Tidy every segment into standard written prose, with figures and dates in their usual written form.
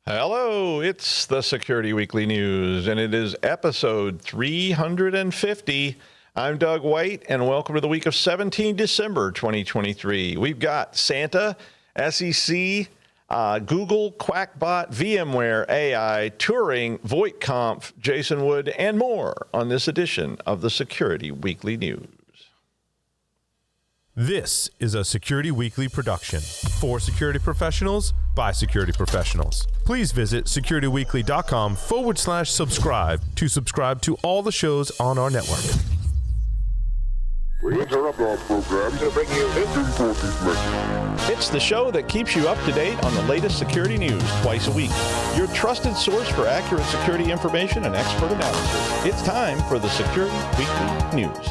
Hello, it's the Security Weekly News, and it is episode 350. I'm Doug White, and welcome to the week of 17 December 2023. We've got Santa, SEC, Google, Qakbot, VMWARE, AI, Turing, Voight-Kampff, Jason Wood, and more on this edition of the Security Weekly News. This is a Security Weekly production for security professionals by security professionals. Please visit securityweekly.com/subscribe to subscribe to all the shows on our network. We interrupt our program to bring you this important message. It's the show that keeps you up to date on the latest security news twice a week. Your trusted source for accurate security information and expert analysis. It's time for the Security Weekly News.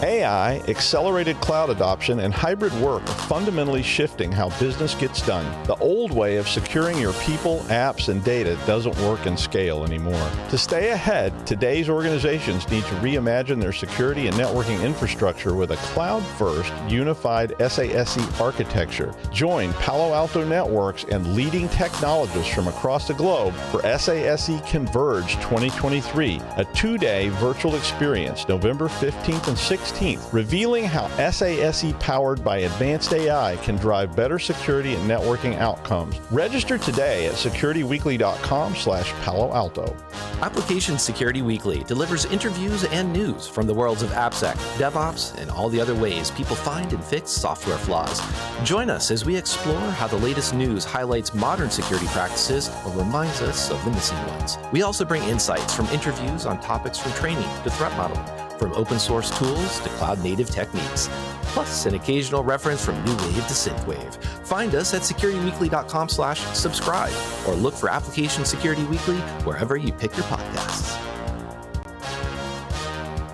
AI, accelerated cloud adoption, and hybrid work are fundamentally shifting how business gets done. The old way of securing your people, apps, and data doesn't work and scale anymore. To stay ahead, today's organizations need to reimagine their security and networking infrastructure with a cloud-first, unified SASE architecture. Join Palo Alto Networks and leading technologists from across the globe for SASE Converge 2023, a two-day virtual experience, November 15th and 16th. Revealing how SASE powered by advanced AI can drive better security and networking outcomes. Register today at securityweekly.com/Palo Alto. Application Security Weekly delivers interviews and news from the worlds of AppSec, DevOps, and all the other ways people find and fix software flaws. Join us as we explore how the latest news highlights modern security practices or reminds us of the missing ones. We also bring insights from interviews on topics from training to threat modeling, from open source tools to cloud-native techniques, plus an occasional reference from new wave to synthwave. Find us at securityweekly.com/subscribe or look for Application Security Weekly wherever you pick your podcasts.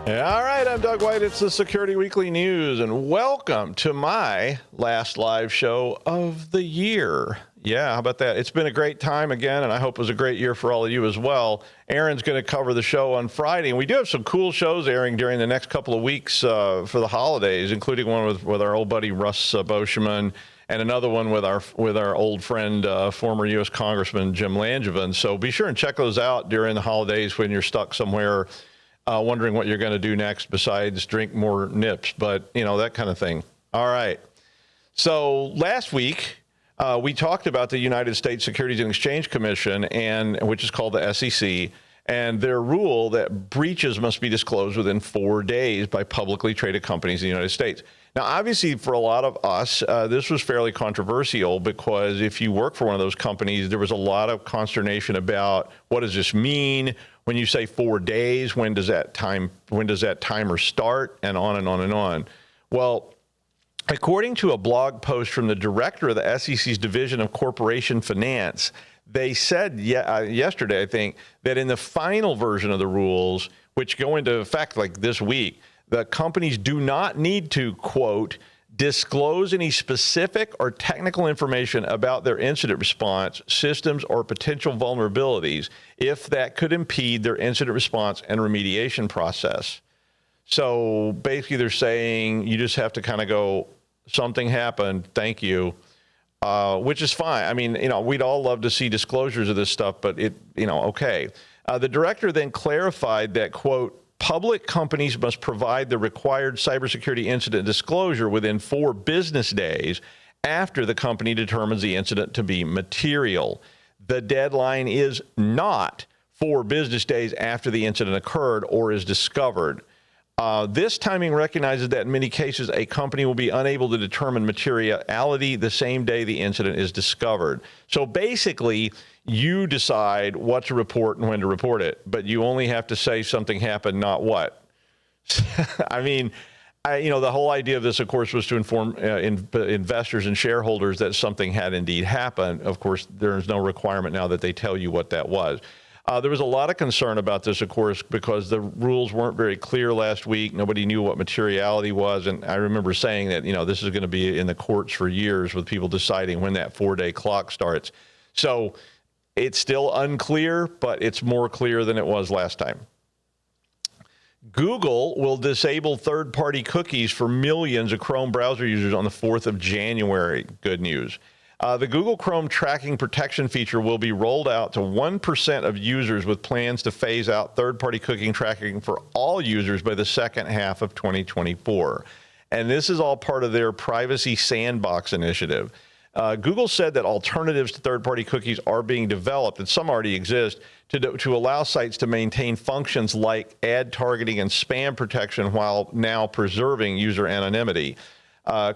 All right, I'm Doug White. It's the Security Weekly News, and welcome to my last live show of the year. Yeah, how about that? It's been a great time again, and I hope it was a great year for all of you as well. Aaron's going to cover the show on Friday, and we do have some cool shows airing during the next couple of weeks for the holidays, including one with our old buddy Russ Boschman, and another one with our old friend, former U.S. Congressman Jim Langevin. So be sure and check those out during the holidays when you're stuck somewhere wondering what you're going to do next besides drink more nips, but, you know, that kind of thing. All right. So last week, we talked about the United States Securities and Exchange Commission, which is called the SEC, and their rule that breaches must be disclosed within 4 days by publicly traded companies in the United States. Now, obviously, for a lot of us, this was fairly controversial because if you work for one of those companies, there was a lot of consternation about what does this mean? When you say 4 days, when does that timer start? And on and on and on. Well, according to a blog post from the director of the SEC's Division of Corporation Finance, they said yesterday, I think, that in the final version of the rules, which go into effect like this week, the companies do not need to, quote, disclose any specific or technical information about their incident response systems or potential vulnerabilities if that could impede their incident response and remediation process. So basically they're saying you just have to kind of go, something happened, thank you, which is fine. I mean, you know, we'd all love to see disclosures of this stuff, but okay. The director then clarified that, quote, public companies must provide the required cybersecurity incident disclosure within 4 business days after the company determines the incident to be material. The deadline is not 4 business days after the incident occurred or is discovered. This timing recognizes that in many cases, a company will be unable to determine materiality the same day the incident is discovered. So basically, you decide what to report and when to report it, but you only have to say something happened, not what. I mean, the whole idea of this, of course, was to inform investors and shareholders that something had indeed happened. Of course, there is no requirement now that they tell you what that was. There was a lot of concern about this, of course, because the rules weren't very clear last week. Nobody knew what materiality was. And I remember saying that, this is going to be in the courts for years with people deciding when that 4-day clock starts. So it's still unclear, but it's more clear than it was last time. Google will disable third-party cookies for millions of Chrome browser users on the 4th of January. Good news. The Google Chrome tracking protection feature will be rolled out to 1% of users, with plans to phase out third-party cookie tracking for all users by the second half of 2024. And this is all part of their Privacy Sandbox initiative. Google said that alternatives to third-party cookies are being developed, and some already exist, to allow sites to maintain functions like ad targeting and spam protection while now preserving user anonymity.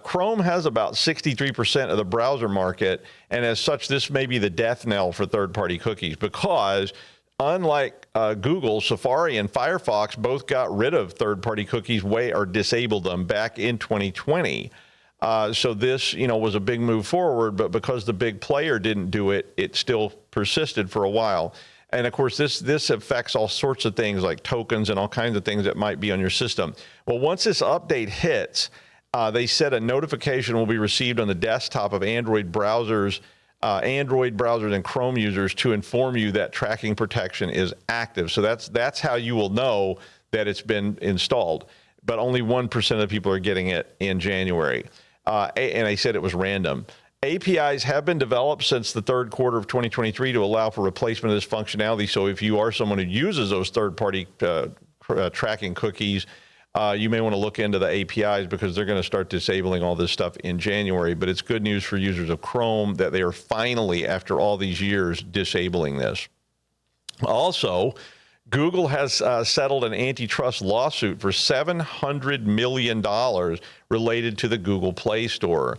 Chrome has about 63% of the browser market, and as such, this may be the death knell for third-party cookies, because unlike Google, Safari and Firefox both got rid of third-party cookies or disabled them back in 2020. So this, was a big move forward, but because the big player didn't do it, it still persisted for a while. And of course, this affects all sorts of things like tokens and all kinds of things that might be on your system. Well, once this update hits, they said a notification will be received on the desktop of Android browsers and Chrome users to inform you that tracking protection is active. So that's how you will know that it's been installed. But only 1% of the people are getting it in January. And they said it was random. APIs have been developed since the third quarter of 2023 to allow for replacement of this functionality. So if you are someone who uses those third-party tracking cookies, you may want to look into the APIs, because they're going to start disabling all this stuff in January. But it's good news for users of Chrome that they are finally, after all these years, disabling this. Also, Google has settled an antitrust lawsuit for $700 million related to the Google Play Store.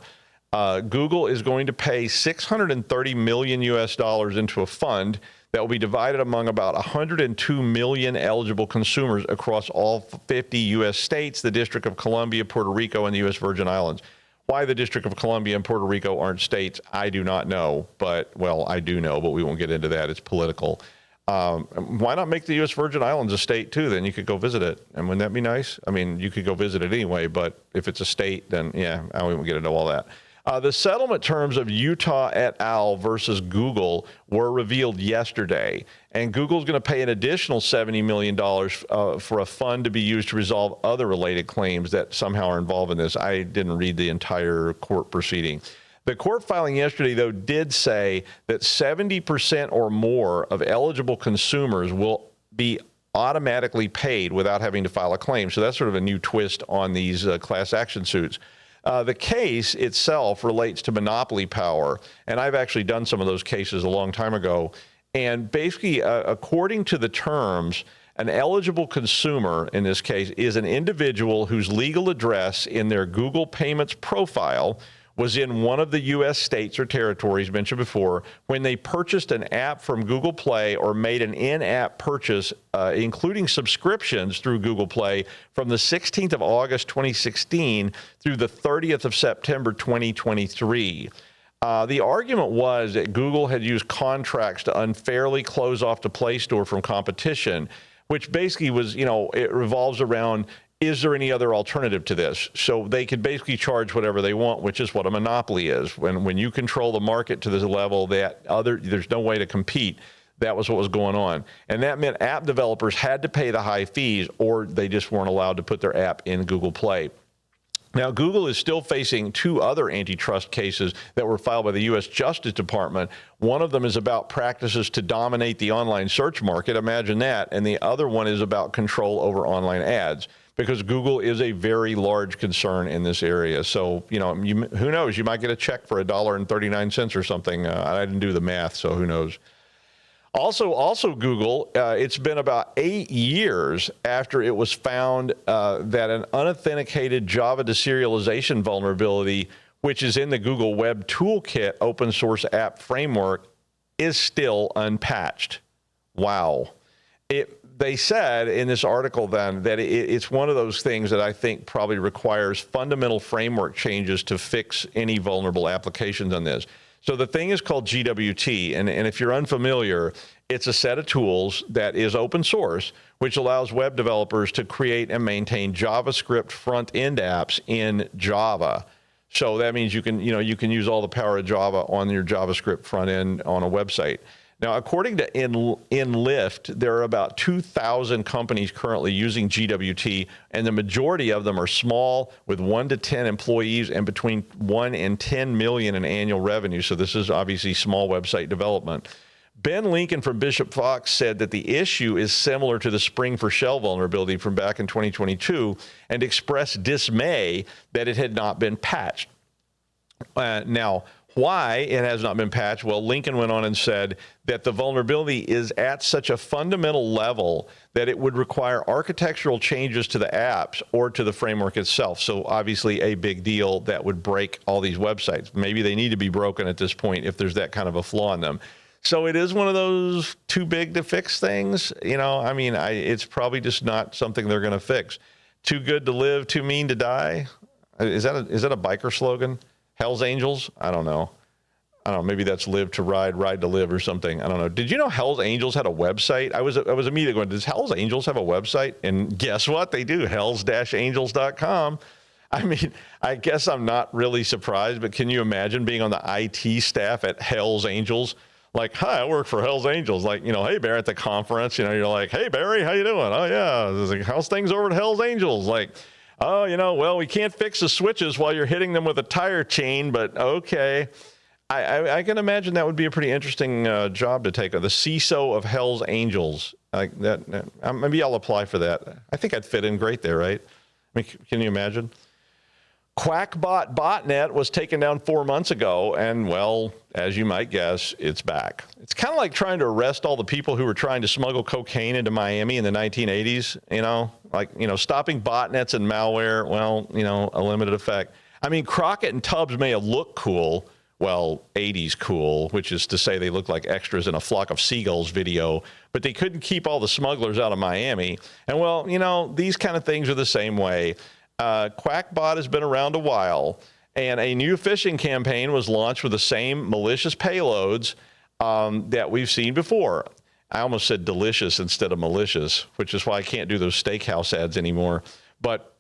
Google is going to pay $630 million into a fund that will be divided among about 102 million eligible consumers across all 50 U.S. states, the District of Columbia, Puerto Rico, and the U.S. Virgin Islands. Why the District of Columbia and Puerto Rico aren't states, I do not know. I do know, but we won't get into that. It's political. Why not make the U.S. Virgin Islands a state too? Then you could go visit it. And wouldn't that be nice? I mean, you could go visit it anyway, but if it's a state, then yeah, I won't get into all that. The settlement terms of Utah et al. Versus Google were revealed yesterday, and Google's going to pay an additional $70 million for a fund to be used to resolve other related claims that somehow are involved in this. I didn't read the entire court proceeding. The court filing yesterday, though, did say that 70% or more of eligible consumers will be automatically paid without having to file a claim. So that's sort of a new twist on these class action suits. The case itself relates to monopoly power, and I've actually done some of those cases a long time ago. And basically, according to the terms, an eligible consumer in this case is an individual whose legal address in their Google Payments profile was in one of the U.S. states or territories mentioned before when they purchased an app from Google Play or made an in-app purchase, including subscriptions through Google Play from the 16th of August 2016 through the 30th of September 2023. The argument was that Google had used contracts to unfairly close off the Play Store from competition, which basically was, it revolves around, is there any other alternative to this? So they could basically charge whatever they want, which is what a monopoly is. When you control the market to this level that there's no way to compete. That was what was going on. And that meant app developers had to pay the high fees, or they just weren't allowed to put their app in Google Play. Now, Google is still facing two other antitrust cases that were filed by the U.S. Justice Department. One of them is about practices to dominate the online search market. Imagine that. And the other one is about control over online ads, because Google is a very large concern in this area. So, who knows? You might get a check for $1.39 or something. I didn't do the math, so who knows? Also Google, it's been about 8 years after it was found that an unauthenticated Java deserialization vulnerability, which is in the Google Web Toolkit open source app framework, is still unpatched. Wow. They said in this article then that it's one of those things that I think probably requires fundamental framework changes to fix any vulnerable applications on this. So the thing is called GWT, and if you're unfamiliar, it's a set of tools that is open source, which allows web developers to create and maintain JavaScript front-end apps in Java. So that means you can use all the power of Java on your JavaScript front end on a website. Now, according to Enlift, there are about 2,000 companies currently using GWT, and the majority of them are small with 1 to 10 employees and between 1 and 10 million in annual revenue. So this is obviously small website development. Ben Lincoln from Bishop Fox said that the issue is similar to the Spring for Shell vulnerability from back in 2022 and expressed dismay that it had not been patched. Now, why it has not been patched? Well, Lincoln went on and said that the vulnerability is at such a fundamental level that it would require architectural changes to the apps or to the framework itself. So obviously a big deal that would break all these websites. Maybe they need to be broken at this point if there's that kind of a flaw in them. So it is one of those too big to fix things. You know, I mean, it's probably just not something they're going to fix. Too good to live, too mean to die. Is that a biker slogan? Hell's Angels? I don't know. Maybe that's live to ride, ride to live or something. I don't know. Did you know Hell's Angels had a website? I was immediately going, does Hell's Angels have a website? And guess what? They do, hells-angels.com. I mean, I guess I'm not really surprised, but can you imagine being on the IT staff at Hell's Angels? Like, hi, I work for Hell's Angels. Like, you know, hey, Barry, at the conference, you know, you're like, hey, Barry, how you doing? Oh, yeah. Like, how's things over at Hell's Angels? Like, oh, you know, well, we can't fix the switches while you're hitting them with a tire chain, but okay. I can imagine that would be a pretty interesting job to take. The CISO of Hell's Angels. Like that. Maybe I'll apply for that. I think I'd fit in great there, right? I mean, can you imagine? Qakbot botnet was taken down 4 months ago, and well, as you might guess, it's back. It's kind of like trying to arrest all the people who were trying to smuggle cocaine into Miami in the 1980s, you know, like, you know, stopping botnets and malware, well, you know, a limited effect. I mean, Crockett and Tubbs may have looked cool, well, 80s cool, which is to say they look like extras in a flock of seagulls video, but they couldn't keep all the smugglers out of Miami. And well, you know, these kind of things are the same way. Qakbot has been around a while, and a new phishing campaign was launched with the same malicious payloads that we've seen before. I almost said delicious instead of malicious, which is why I can't do those steakhouse ads anymore. But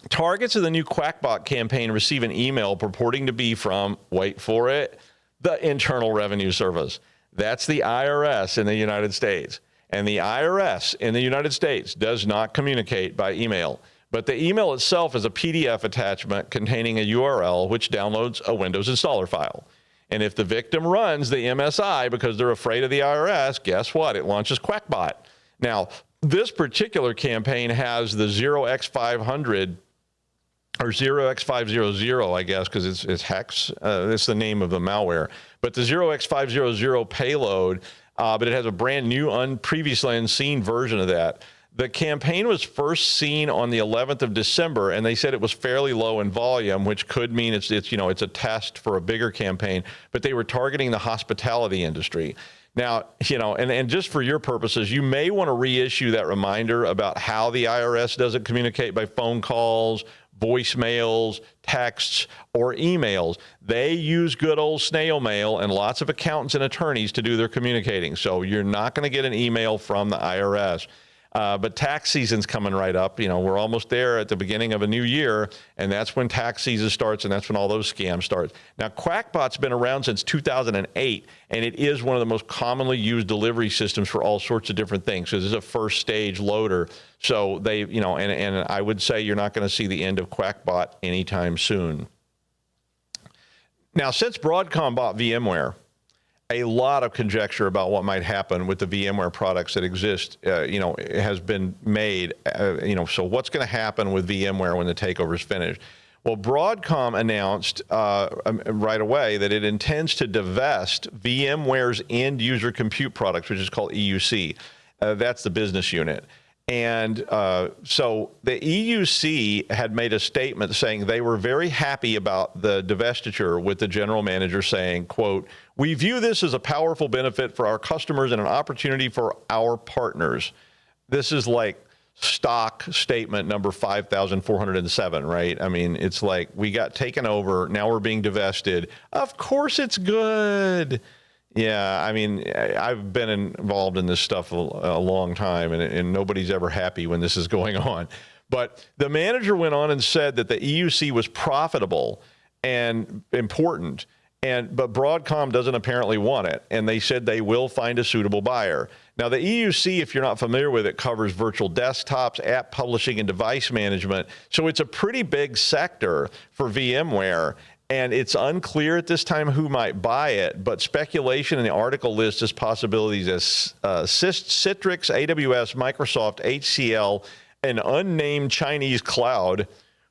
targets of the new Qakbot campaign receive an email purporting to be from, wait for it, the Internal Revenue Service. That's the IRS in the United States. And the IRS in the United States does not communicate by email. But the email itself is a PDF attachment containing a URL which downloads a Windows installer file. And if the victim runs the MSI because they're afraid of the IRS, guess what? It launches Qakbot. Now, this particular campaign has the 0x500 or 0x500, I guess, because it's hex. It's the name of the malware. But the 0x500 payload, but it has a brand new, previously unseen version of that. The campaign was first seen on the 11th of December, and they said it was fairly low in volume, which could mean it's you know, it's a test for a bigger campaign, but they were targeting the hospitality industry. Now, you know, and just for your purposes, you may want to reissue that reminder about how the IRS doesn't communicate by phone calls, voicemails, texts, or emails. They use good old snail mail and lots of accountants and attorneys to do their communicating. So you're not going to get an email from the IRS. But tax season's coming right up. You know, we're almost there at the beginning of a new year, and that's when tax season starts, and that's when all those scams start. Now, Qakbot's been around since 2008, and it is one of the most commonly used delivery systems for all sorts of different things. So this is a first stage loader. So they, you know, and I would say you're not going to see the end of Qakbot anytime soon. Now, since Broadcom bought VMware, a lot of conjecture about what might happen with the VMware products that exist, you know, has been made, you know, so what's going to happen with VMware when the takeover is finished? Well, Broadcom announced right away that it intends to divest VMware's end user compute products, which is called EUC. That's the business unit. And so the EUC had made a statement saying they were very happy about the divestiture, with the general manager saying, quote, "We view this as a powerful benefit for our customers and an opportunity for our partners." This is like stock statement number 5,407, right? I mean, it's like we got taken over. Now we're being divested. Of course it's good. Yeah, I mean, I've been involved in this stuff a long time, and nobody's ever happy when this is going on. But the manager went on and said that the EUC was profitable and important, But Broadcom doesn't apparently want it, and they said they will find a suitable buyer. Now, the EUC, if you're not familiar with it, covers virtual desktops, app publishing, and device management. So it's a pretty big sector for VMware, and it's unclear at this time who might buy it, but speculation in the article lists as possibilities as Citrix, AWS, Microsoft, HCL, an unnamed Chinese cloud,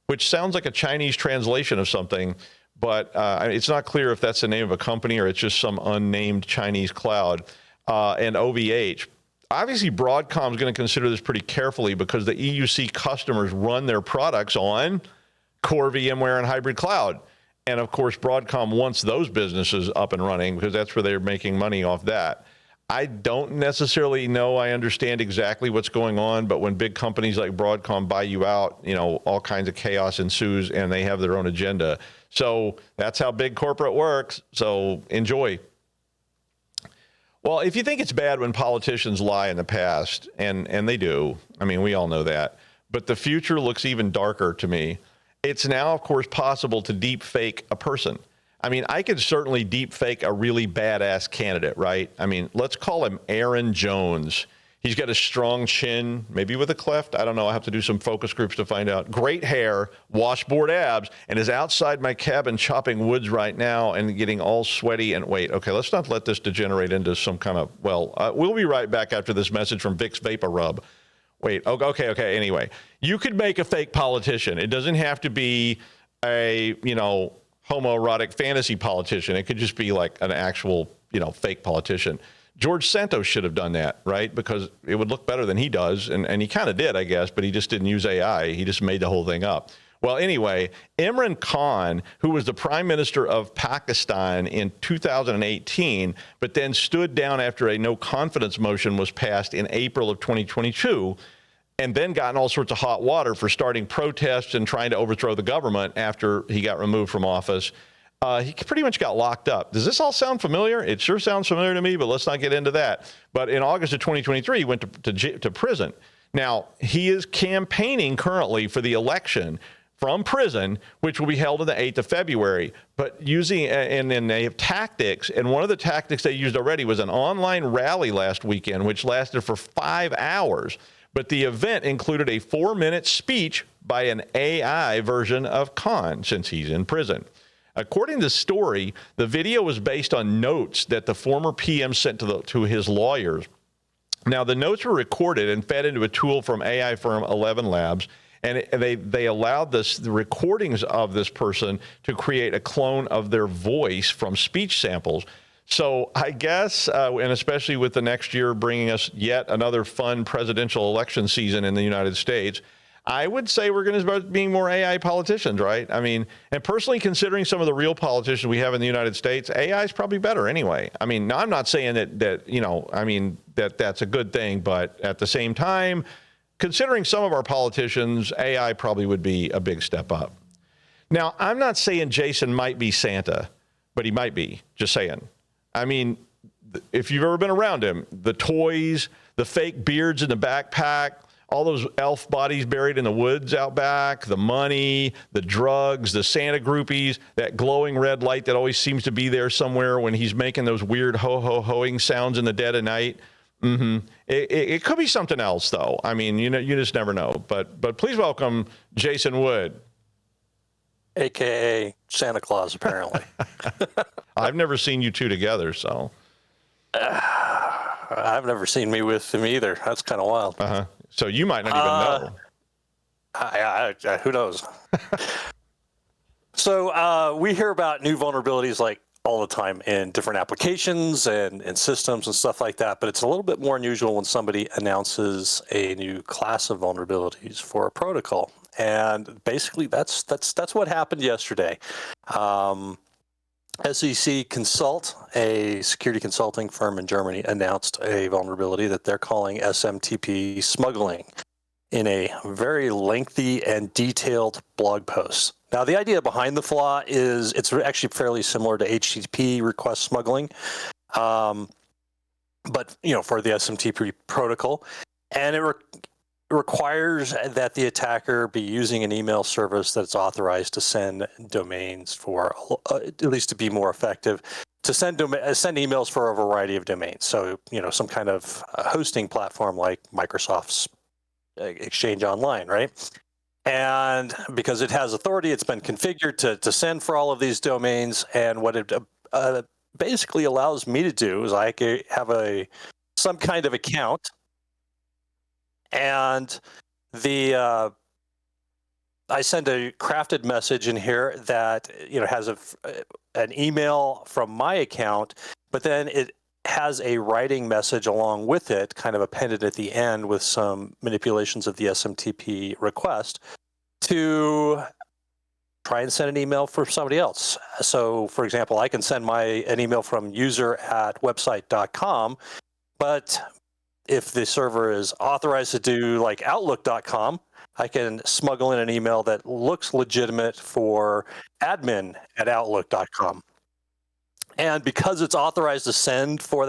which sounds like a Chinese translation of something, but it's not clear if that's the name of a company or it's just some unnamed Chinese cloud, and OVH. Obviously, Broadcom is going to consider this pretty carefully because the EUC customers run their products on core VMware and hybrid cloud. And of course, Broadcom wants those businesses up and running because that's where they're making money off that. I don't necessarily know I understand exactly what's going on, but when big companies like Broadcom buy you out, all kinds of chaos ensues and they have their own agenda. So that's how big corporate works. So enjoy. Well, if you think it's bad when politicians lie in the past, and they do, I mean, we all know that, but the future looks even darker to me. It's now, of course, possible to deep fake a person. I mean, I could certainly deep fake a really badass candidate, right? I mean, let's call him Aaron Jones. He's got a strong chin, maybe with a cleft. I don't know. I have to do some focus groups to find out. Great hair, washboard abs, and is outside my cabin chopping woods right now and getting all sweaty. And wait, okay, let's not let this degenerate into some kind of, we'll be right back after this message from Vicks Vapor Rub. Wait, okay. Anyway, you could make a fake politician. It doesn't have to be a, homoerotic fantasy politician. It could just be like an actual, fake politician. George Santos should have done that, right? Because it would look better than he does. And he kind of did, I guess, but he just didn't use AI. He just made the whole thing up. Well, anyway, Imran Khan, who was the prime minister of Pakistan in 2018, but then stood down after a no confidence motion was passed in April of 2022, and then got in all sorts of hot water for starting protests and trying to overthrow the government after he got removed from office. He pretty much got locked up. Does this all sound familiar? It sure sounds familiar to me, but let's not get into that. But in August of 2023, he went to prison. Now, he is campaigning currently for the election from prison, which will be held on the 8th of February, but using, and then they have tactics, and one of the tactics they used already was an online rally last weekend, which lasted for 5 hours. But the event included a 4-minute speech by an AI version of Khan, since he's in prison. According to the story, the video was based on notes that the former PM sent to his lawyers. Now, the notes were recorded and fed into a tool from AI firm 11 Labs, and they allowed the recordings of this person to create a clone of their voice from speech samples. So I guess, and especially with the next year bringing us yet another fun presidential election season in the United States, I would say we're going to start being more AI politicians, right? I mean, and personally, considering some of the real politicians we have in the United States, AI is probably better anyway. I mean, now I'm not saying that's a good thing, but at the same time, considering some of our politicians, AI probably would be a big step up. Now, I'm not saying Jason might be Santa, but he might be, just saying. I mean, if you've ever been around him, the toys, the fake beards in the backpack, all those elf bodies buried in the woods out back, the money, the drugs, the Santa groupies, that glowing red light that always seems to be there somewhere when he's making those weird ho-ho-hoing sounds in the dead of night. It could be something else, though. I mean, you just never know. But please welcome Jason Wood. AKA Santa Claus, apparently. I've never seen you two together, so. I've never seen me with him either. That's kind of wild. Uh-huh. So you might not even know. Who knows? So we hear about new vulnerabilities like all the time in different applications and systems and stuff like that, but it's a little bit more unusual when somebody announces a new class of vulnerabilities for a protocol. And basically that's what happened yesterday. SEC Consult, a security consulting firm in Germany, announced a vulnerability that they're calling SMTP smuggling in a very lengthy and detailed blog post. Now, the idea behind the flaw is it's actually fairly similar to HTTP request smuggling, but for the SMTP protocol, and requires that the attacker be using an email service that's authorized to send domains for, at least to be more effective, to send emails for a variety of domains. So, some kind of hosting platform like Microsoft's Exchange Online, right? And because it has authority, it's been configured to send for all of these domains. And what it basically allows me to do is I have some kind of account, and I send a crafted message in here that has an email from my account, but then it has a writing message along with it, kind of appended at the end with some manipulations of the SMTP request to try and send an email for somebody else. So, for example, I can send an email from user@website.com, but if the server is authorized to do like outlook.com, I can smuggle in an email that looks legitimate for admin@outlook.com. And because it's authorized to send for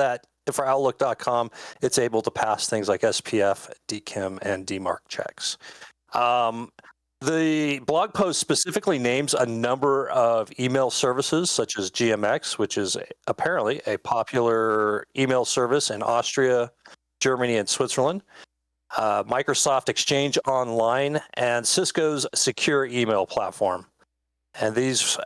outlook.com, it's able to pass things like SPF, DKIM, and DMARC checks. The blog post specifically names a number of email services such as GMX, which is apparently a popular email service in Austria, Germany, and Switzerland, Microsoft Exchange Online, and Cisco's secure email platform. And these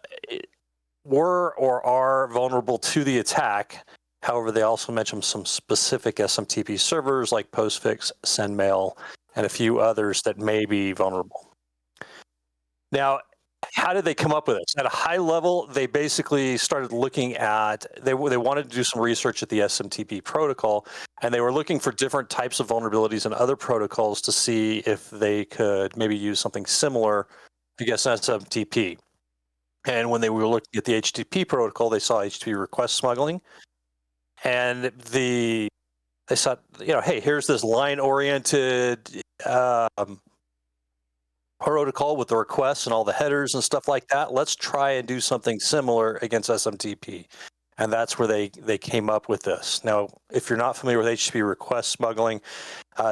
were or are vulnerable to the attack. However, they also mention some specific SMTP servers like Postfix, SendMail, and a few others that may be vulnerable. Now, how did they come up with this? At a high level, they basically started looking at, they wanted to do some research at the SMTP protocol, and they were looking for different types of vulnerabilities in other protocols to see if they could maybe use something similar against SMTP. And when they were looking at the HTTP protocol, they saw HTTP request smuggling, and they thought, hey, here's this line-oriented protocol with the requests and all the headers and stuff like that. Let's try and do something similar against SMTP. And that's where they came up with this. Now, if you're not familiar with HTTP request smuggling,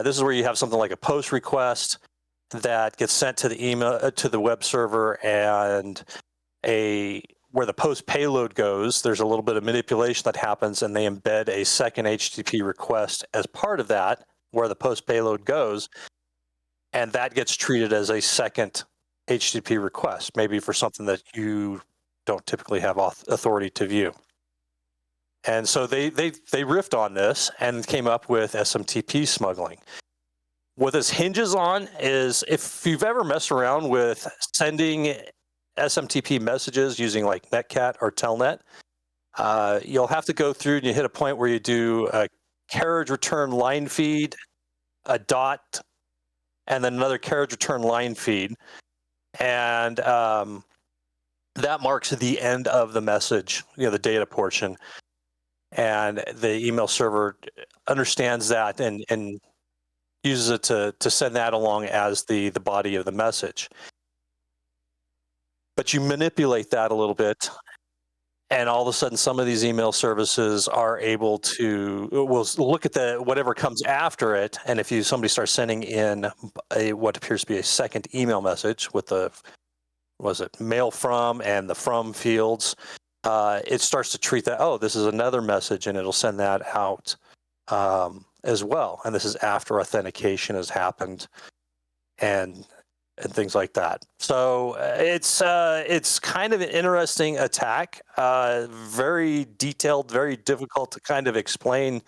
this is where you have something like a post request that gets sent to the email to the web server, and where the post payload goes, there's a little bit of manipulation that happens, and they embed a second HTTP request as part of that, where the post payload goes. And that gets treated as a second HTTP request, maybe for something that you don't typically have authority to view. And so they riffed on this and came up with SMTP smuggling. What this hinges on is, if you've ever messed around with sending SMTP messages using like Netcat or Telnet, you'll have to go through and you hit a point where you do a carriage return line feed, a dot, and then another carriage return line feed. And that marks the end of the message, the data portion. And the email server understands that and uses it to send that along as the body of the message. But you manipulate that a little bit, and all of a sudden some of these email services are able to look at whatever comes after it, and if somebody starts sending in what appears to be a second email message with the mail from and the from fields, it starts to treat that, this is another message, and it'll send that out as well. And this is after authentication has happened and things like that. So it's kind of an interesting attack, very detailed, very difficult to kind of explain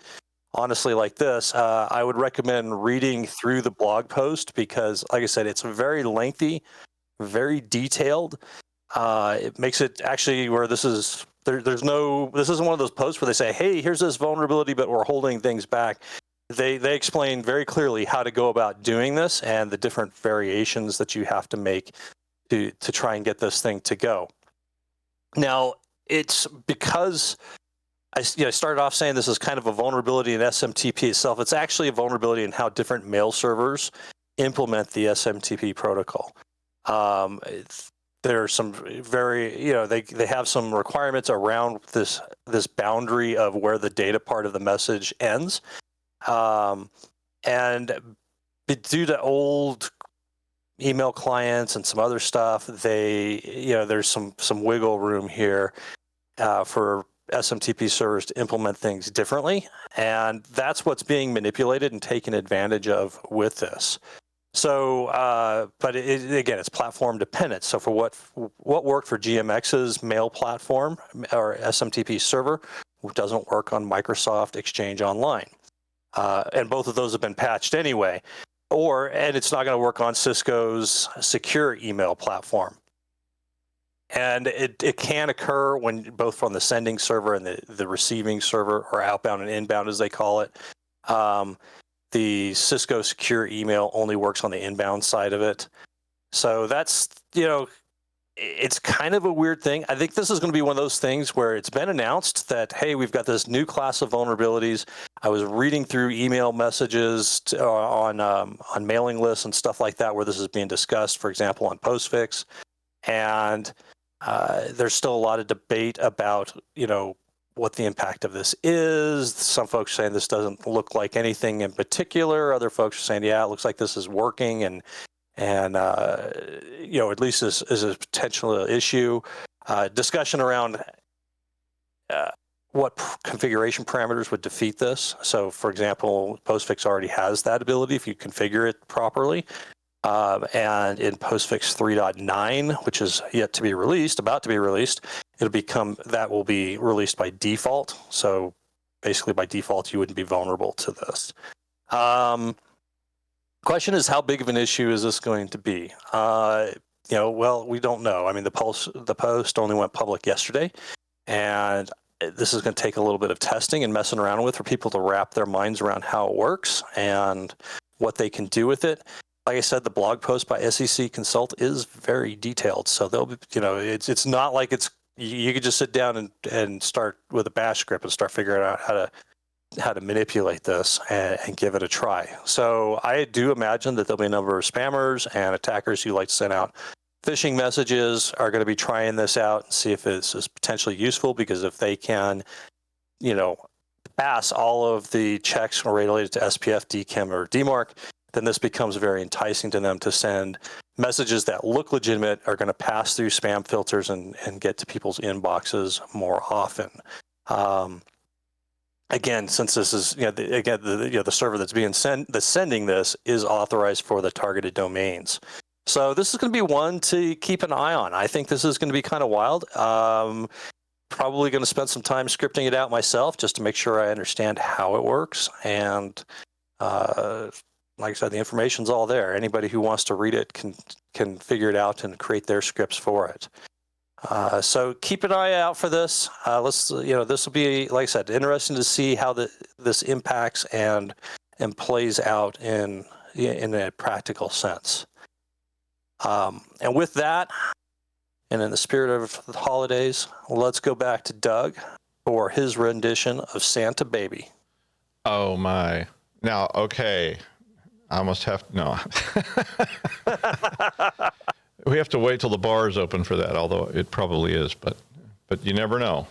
honestly like this. I would recommend reading through the blog post because, like I said, it's very lengthy, very detailed. It makes it actually where this isn't one of those posts where they say, hey, here's this vulnerability, but we're holding things back. They explain very clearly how to go about doing this and the different variations that you have to make to try and get this thing to go. Now, it's because I started off saying this is kind of a vulnerability in SMTP itself. It's actually a vulnerability in how different mail servers implement the SMTP protocol. There are some very, they have some requirements around this boundary of where the data part of the message ends. And due to old email clients and some other stuff, there's some wiggle room here for SMTP servers to implement things differently, and that's what's being manipulated and taken advantage of with this. So, but again, it's platform dependent. So for what worked for GMX's mail platform or SMTP server doesn't work on Microsoft Exchange Online, and both of those have been patched anyway. And it's not going to work on Cisco's secure email platform. And it can occur when both from the sending server and the receiving server, or outbound and inbound as they call it. The Cisco secure email only works on the inbound side of it. So that's, it's kind of a weird thing. I think this is going to be one of those things where it's been announced that, hey, we've got this new class of vulnerabilities. I was reading through email messages on mailing lists and stuff like that where this is being discussed, for example, on Postfix. And there's still a lot of debate about, what the impact of this is. Some folks saying this doesn't look like anything in particular. Other folks are saying, yeah, it looks like this is working, and at least is a potential issue. Discussion around what configuration parameters would defeat this. So, for example, Postfix already has that ability if you configure it properly. And in Postfix 3.9, which is yet to be released, about to be released, that will be released by default. So basically by default, you wouldn't be vulnerable to this. Question is, how big of an issue is this going to be? Well, we don't know. I mean, the post only went public yesterday, and this is going to take a little bit of testing and messing around with for people to wrap their minds around how it works and what they can do with it. Like I said, the blog post by SEC Consult is very detailed. So they'll be, it's not like you could just sit down and start with a bash script and start figuring out how to manipulate this and give it a try. So I do imagine that there'll be a number of spammers and attackers who like to send out phishing messages are going to be trying this out and see if this is potentially useful, because if they can, pass all of the checks related to SPF, DKIM, or DMARC, then this becomes very enticing to them to send messages that look legitimate, are going to pass through spam filters and get to people's inboxes more often. Again, since this is the server that's sending this is authorized for the targeted domains, so this is going to be one to keep an eye on. I think this is going to be kind of wild. Probably going to spend some time scripting it out myself just to make sure I understand how it works. And like I said, the information's all there. Anybody who wants to read it can figure it out and create their scripts for it. So keep an eye out for this. This will be, like I said, interesting to see how this impacts and plays out in a practical sense. And with that, and in the spirit of the holidays, let's go back to Doug for his rendition of Santa Baby. Oh my! Now, okay. I almost have to, no. We have to wait till the bar is open for that, although it probably is, but you never know.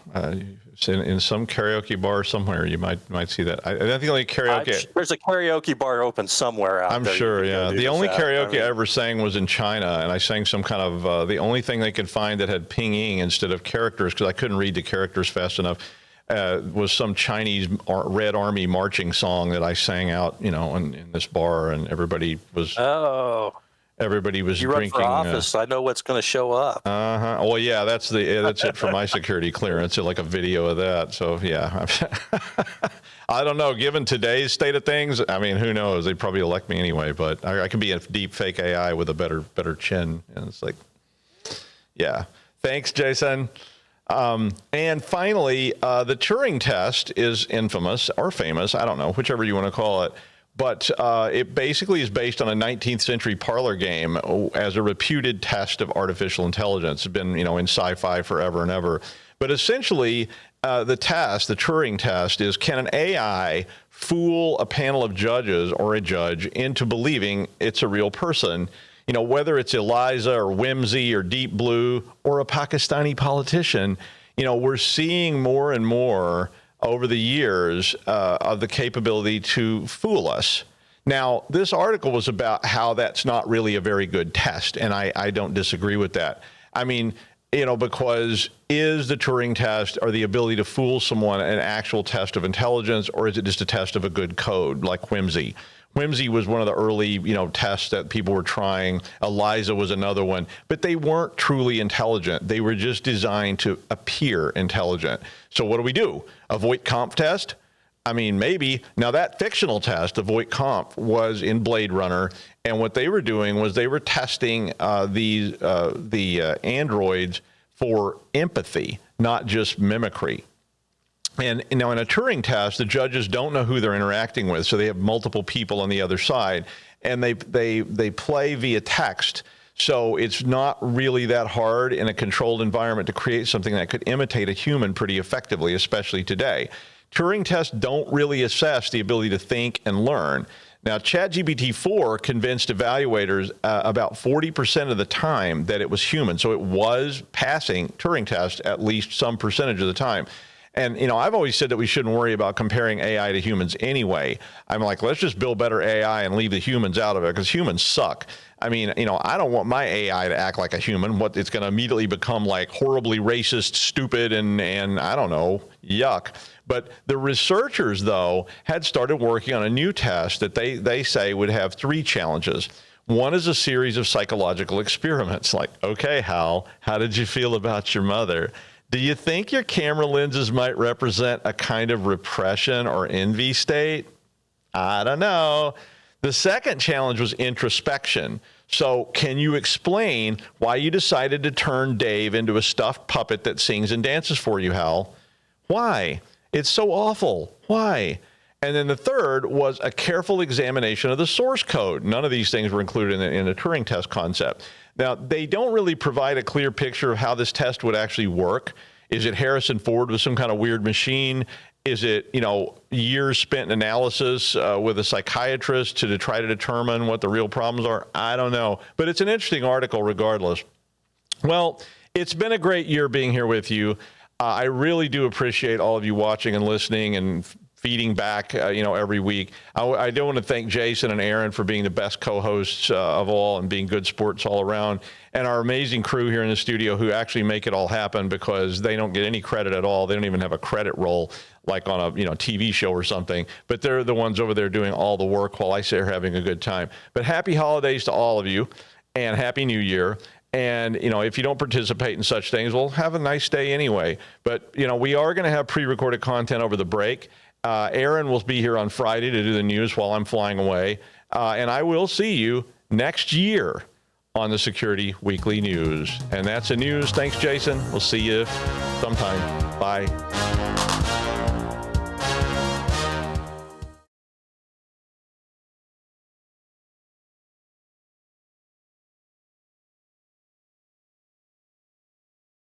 In some karaoke bar somewhere, you might see that. I think the only karaoke... There's a karaoke bar open somewhere out there. I'm sure, yeah. The only karaoke I ever sang was in China, and I sang some kind of, the only thing they could find that had pinyin instead of characters, because I couldn't read the characters fast enough, was some Chinese Red Army marching song that I sang out, in this bar, and everybody was you drinking. Run for office, I know what's going to show up. Well, yeah, that's it for my security clearance. Like a video of that. So yeah, I don't know. Given today's state of things, I mean, who knows? They'd probably elect me anyway. But I could be a deep fake AI with a better chin, and it's like, yeah. Thanks, Jason. And finally, the Turing test is infamous or famous, I don't know, whichever you want to call it. But it basically is based on a 19th century parlor game as a reputed test of artificial intelligence. It's been, in sci-fi forever and ever. But essentially, the Turing test is, can an AI fool a panel of judges or a judge into believing it's a real person? Whether it's Eliza or Whimsy or Deep Blue or a Pakistani politician, we're seeing more and more over the years of the capability to fool us. Now, this article was about how that's not really a very good test, and I don't disagree with that. I mean, because is the Turing test or the ability to fool someone an actual test of intelligence, or is it just a test of a good code like Whimsy? Whimsy was one of the early, tests that people were trying. ELIZA was another one, but they weren't truly intelligent. They were just designed to appear intelligent. So what do? A Voight-Kampff test? I mean, maybe. Now, that fictional test, the Voight-Kampff, was in Blade Runner, and what they were doing was they were testing the androids for empathy, not just mimicry. And now in a Turing test, the judges don't know who they're interacting with, so they have multiple people on the other side, and they play via text. So it's not really that hard in a controlled environment to create something that could imitate a human pretty effectively, especially today. Turing tests don't really assess the ability to think and learn. Now, ChatGPT-4 convinced evaluators about 40% of the time that it was human, so it was passing Turing tests at least some percentage of the time. And, I've always said that we shouldn't worry about comparing AI to humans anyway. I'm like, let's just build better AI and leave the humans out of it, because humans suck. I mean, I don't want my AI to act like a human. It's going to immediately become like horribly racist, stupid, and I don't know, yuck. But the researchers, though, had started working on a new test that they say would have 3 challenges. One is a series of psychological experiments, like, okay, Hal, how did you feel about your mother? Do you think your camera lenses might represent a kind of repression or envy state? I don't know. The second challenge was introspection. So can you explain why you decided to turn Dave into a stuffed puppet that sings and dances for you, Hal? Why? It's so awful. Why? And then the third was a careful examination of the source code. None of these things were included in the Turing test concept. Now, they don't really provide a clear picture of how this test would actually work. Is it Harrison Ford with some kind of weird machine? Is it, years spent in analysis with a psychiatrist to try to determine what the real problems are? I don't know. But it's an interesting article regardless. Well, it's been a great year being here with you. I really do appreciate all of you watching and listening and feeding back, every week. I do want to thank Jason and Aaron for being the best co-hosts of all and being good sports all around, and our amazing crew here in the studio who actually make it all happen, because they don't get any credit at all. They don't even have a credit roll like on a TV show or something, but they're the ones over there doing all the work while I sit here having a good time. But happy holidays to all of you, and happy New Year. And, if you don't participate in such things, well, have a nice day anyway. But, we are going to have pre-recorded content over the break. Aaron will be here on Friday to do the news while I'm flying away. And I will see you next year on the Security Weekly News. And that's the news. Thanks, Jason. We'll see you sometime. Bye.